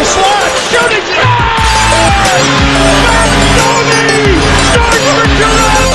the slot, shooting shot! Mancini starts for Toronto!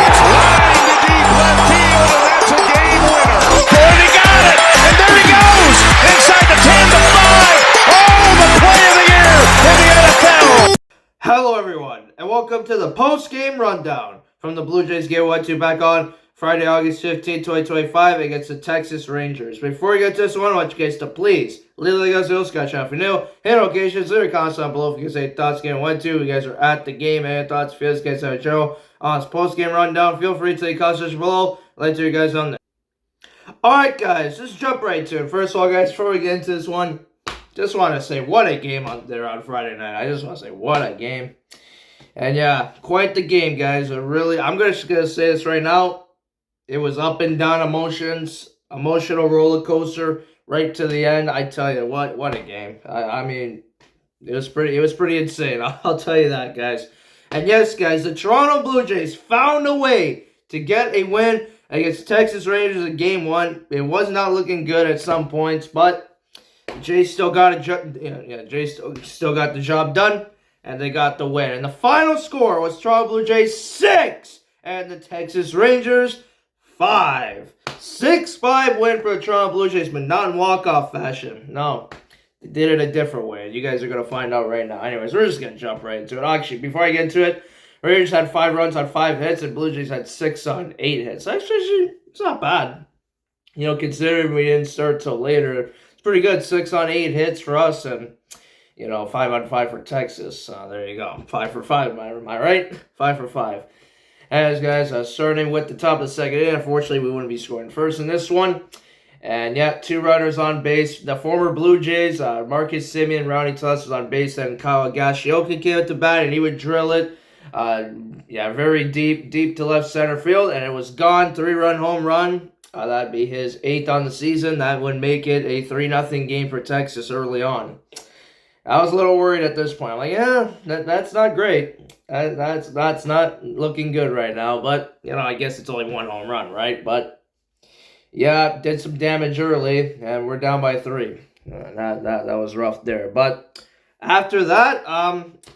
It's line to deep left field, and that's a game winner. Ford, he got it, and there he goes, inside the 10 to 5. Oh, the play of the year in the NFL. Hello everyone, and welcome to the post-game rundown from the Blue Jays Game 1-2 back on Friday, August 15, 2025 against the Texas Rangers. Before we get to this one, I want you guys to please leave a like on the Scotch if you're new, hit notifications, leave a comment down below if you can say thoughts game 1-2. You guys are at the game and thoughts, feels, guys have a show on this post-game rundown. Feel free to take comments below. I'd like to hear you guys on there. Alright guys, let's jump right to it. First of all guys, before we get into this one, just want to say what a game on there on Friday night. I just want to say what a game. And yeah, quite the game, guys. I'm just going to say this right now. It was up and down emotions, emotional roller coaster right to the end. I tell you what a game. I mean, it was pretty insane. I'll tell you that, guys. And yes, guys, the Toronto Blue Jays found a way to get a win against Texas Rangers in Game 1. It was not looking good at some points, but Jays still got Jays still got the job done, and they got the win. And the final score was Toronto Blue Jays 6 and the Texas Rangers 5. 6-5 win for the Toronto Blue Jays, but not in walk-off fashion. No, they did it a different way. You guys are going to find out right now. Anyways, we're just going to jump right into it. Actually, before I get into it, Rangers had 5 runs on 5 hits, and Blue Jays had 6 on 8 hits. Actually, it's not bad. You know, considering we didn't start till later, it's pretty good. 6 on 8 hits for us, and, you know, 5 on 5 for Texas. There you go. 5 for 5, am I right? 5 for 5. As guys, starting with the top of the second inning, unfortunately, we wouldn't be scoring first in this one. And yeah, 2 runners on base. The former Blue Jays, Marcus Semien, Rowdy Tellez was on base, and Kyle Higashioka came up to bat, and he would drill it. Very deep to left center field, and it was gone. 3-run home run. That'd be his 8th on the season. That would make it a 3-0 game for Texas early on. I was a little worried at this point. I'm like, yeah, that's not great. That's not looking good right now. But, you know, I guess it's only 1 home run, right? But, yeah, did some damage early, and we're down by 3. That was rough there. But after that,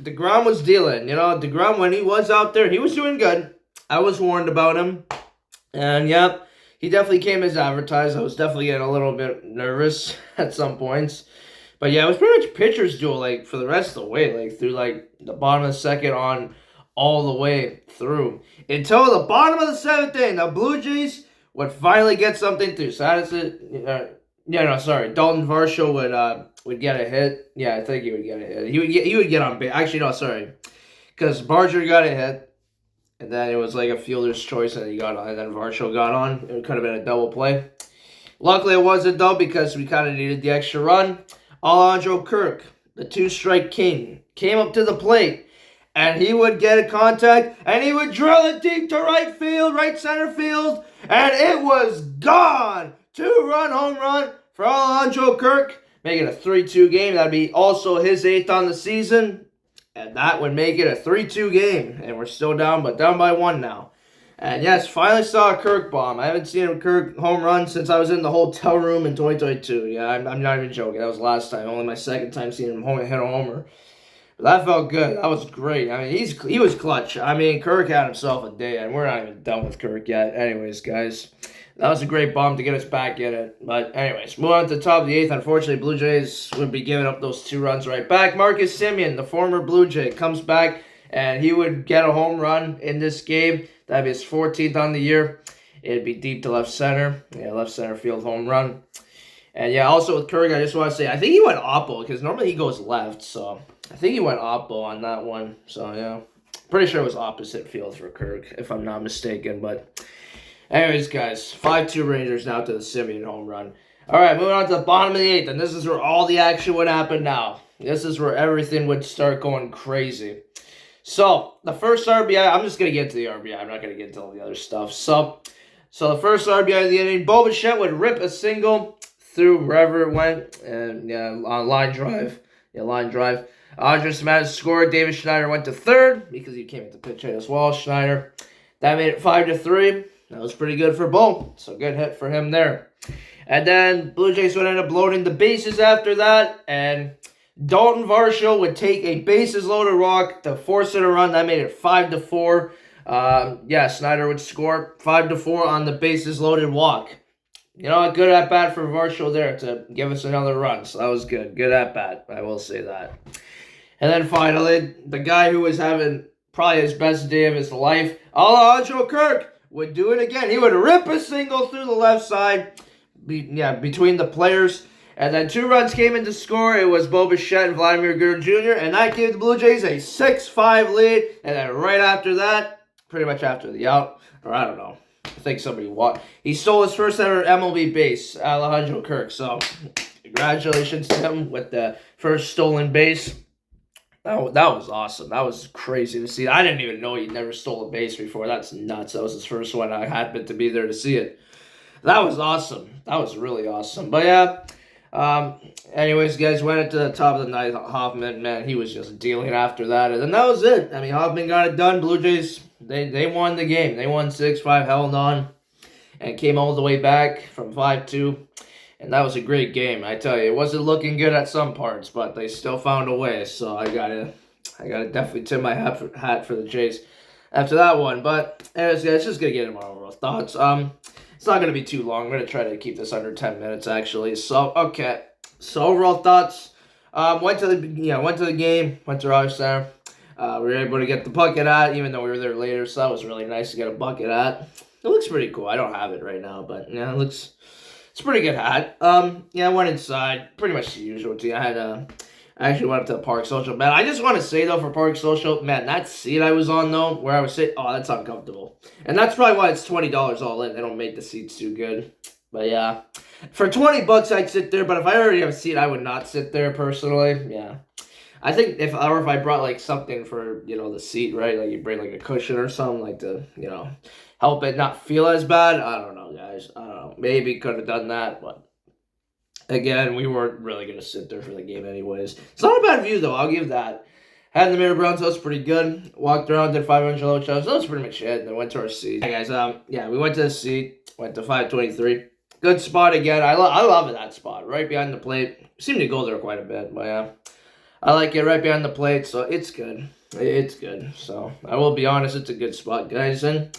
DeGrom was dealing. You know, DeGrom, when he was out there, he was doing good. I was warned about him. And, yeah, he definitely came as advertised. I was definitely getting a little bit nervous at some points. But yeah, it was pretty much pitcher's duel, like, for the rest of the way, like, through, like, the bottom of the second on all the way through. Until the bottom of the 7th inning, the Blue Jays would finally get something through. So that's it. Dalton Varsho would get a hit. Yeah, I think he would get a hit. He would get on base. Actually, no, sorry. Because Barger got a hit, and then it was like a fielder's choice, and he got on, and then Varsho got on. It could have been a double play. Luckily, it wasn't, though, because we kind of needed the extra run. Alejandro Kirk, the 2-strike king, came up to the plate, and he would get a contact, and he would drill it deep to right field, right center field, and it was gone. 2-run home run for Alejandro Kirk, making it a 3-2 game. That'd be also his 8th on the season, and that would make it a 3-2 game, and we're still down, but down by 1 now. And yes, finally saw a Kirk bomb. I haven't seen a Kirk home run since I was in the hotel room in 2022. Yeah, I'm not even joking. That was last time. Only my 2nd time seeing him hit a homer. But that felt good. That was great. I mean, he was clutch. I mean, Kirk had himself a day, and we're not even done with Kirk yet. Anyways, guys, that was a great bomb to get us back in it. But anyways, moving on to the top of the 8th. Unfortunately, Blue Jays would be giving up those 2 runs right back. Marcus Semien, the former Blue Jay, comes back, and he would get a home run in this game. That'd be his 14th on the year. It'd be deep to left center. Yeah, left center field home run. And yeah, also with Kirk, I just want to say, I think he went oppo, because normally he goes left. So I think he went oppo on that one. So yeah, pretty sure it was opposite field for Kirk, if I'm not mistaken. But anyways, guys, 5-2 Rangers now to the Semien home run. All right, moving on to the bottom of the 8th. And this is where all the action would happen now. This is where everything would start going crazy. So, the first RBI, I'm just going to get to the RBI. I'm not going to get into all the other stuff. So the first RBI of the inning, Bo Bichette would rip a single through wherever it went. And, yeah, on line drive. Yeah, line drive. Andres Matt's scored. David Schneider went to 3rd because he came into pitch hit as well. Schneider. That made it 5-3. That was pretty good for Bo. So, good hit for him there. And then Blue Jays would end up loading the bases after that. And Dalton Varsho would take a bases-loaded walk to force it a run. That made it 5-4. Snyder would score 5-4 on the bases-loaded walk. You know, a good at-bat for Varsho there to give us another run. So that was good. Good at-bat. I will say that. And then finally, the guy who was having probably his best day of his life, Alejandro Kirk, would do it again. He would rip a single through the left side, between the players. And then 2 runs came in to score. It was Bo Bichette and Vladimir Guerrero Jr., and that gave the Blue Jays a 6-5 lead. And then right after that, pretty much after the out, or I don't know, I think somebody walked. He stole his first ever MLB base, Alejandro Kirk. So congratulations to him with the first stolen base. That was awesome. That was crazy to see. I didn't even know he never stole a base before. That's nuts. That was his first one. I happened to be there to see it. That was awesome. That was really awesome. But yeah, anyways, guys, went into the top of the ninth. Hoffman, man, he was just dealing after that. And then that was it. I mean, Hoffman got it done. Blue Jays, they won the game. They won 6-5, held on, and came all the way back from 5-2. And that was a great game. I tell you, it wasn't looking good at some parts, but they still found a way. So I gotta definitely tip my hat for the Jays after that one. But anyways, guys, just gonna get into my overall thoughts. It's not gonna be too long. I'm gonna try to keep this under 10 minutes actually. So okay. So overall thoughts. Went to the game. Went to Rogers Center. We were able to get the bucket hat, even though we were there later. So that was really nice to get a bucket hat. It looks pretty cool. I don't have it right now, but yeah, it's a pretty good hat. I went inside, pretty much the usual thing. I actually went up to the Park Social. Man, I just want to say, though, for Park Social, man, that seat I was on, though, where I was sitting, oh, that's uncomfortable. And that's probably why it's $20 all in. They don't make the seats too good. But, yeah, for $20, I'd sit there. But if I already have a seat, I would not sit there, personally. Yeah. I think if I brought, like, something for, the seat, right? Like, you bring, like, a cushion or something, like, to, help it not feel as bad. I don't know, guys. I don't know. Maybe could have done that, but again, we weren't really going to sit there for the game anyways. It's not a bad view, though. I'll give that. Had the Mirror Browns, that was pretty good. Walked around, did 500 low shots. That was pretty much it. Then went to our seat. Hey, guys, we went to the seat. Went to 523. Good spot again. I love that spot. Right behind the plate. Seem to go there quite a bit, but yeah. I like it right behind the plate, so it's good. It's good. So, I will be honest, it's a good spot, guys. And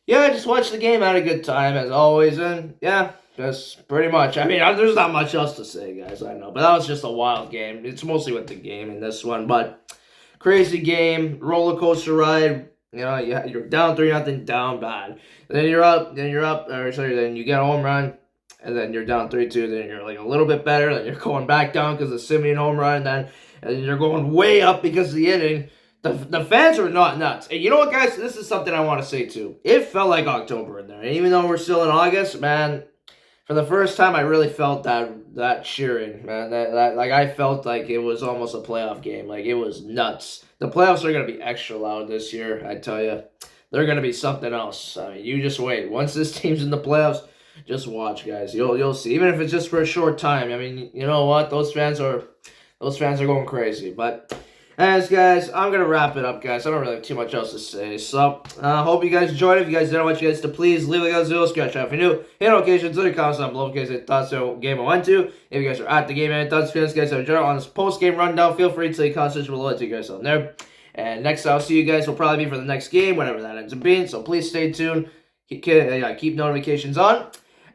yeah, I just watched the game, had a good time, as always, and yeah, just pretty much. I mean, there's not much else to say, guys, I know, but that was just a wild game. It's mostly with the game in this one, but crazy game, roller coaster ride. You're down 3-0, down bad. Then you're up, then you get a home run, and then you're down 3-2, then you're like a little bit better, then you're going back down because of Simeon home run, and then you're going way up because of the inning. The fans are not nuts. And you know what, guys? This is something I want to say, too. It felt like October in there. And even though we're still in August, man, for the first time, I really felt that cheering, man. That I felt like it was almost a playoff game. Like, it was nuts. The playoffs are going to be extra loud this year, I tell you. They're going to be something else. I mean, you just wait. Once this team's in the playoffs, just watch, guys. You'll see. Even if it's just for a short time. I mean, you know what? Those fans are going crazy. But anyways, guys, I'm going to wrap it up, guys. I don't really have too much else to say. So, hope you guys enjoyed it. If you guys did, I want you guys to please leave a little scratch out. If you're new, hit notifications, leave comments down below if you guys had thoughts of the game I went to. If you guys are at the game and thoughts, if you guys have enjoyed on this post-game rundown, feel free to leave comments below to you guys on there. And next I'll see you guys will probably be for the next game, whatever that ends up being. So please stay tuned. Keep notifications on.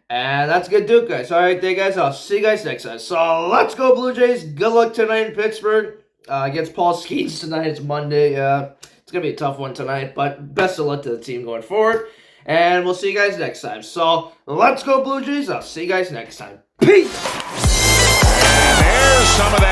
And that's good do, guys. All right, there, guys. I'll see you guys next time. So let's go, Blue Jays. Good luck tonight in Pittsburgh. Against Paul Skeens tonight. It's Monday. It's going to be a tough one tonight. But best of luck to the team going forward. And we'll see you guys next time. So let's go, Blue Jays. I'll see you guys next time. Peace. And there's some of that.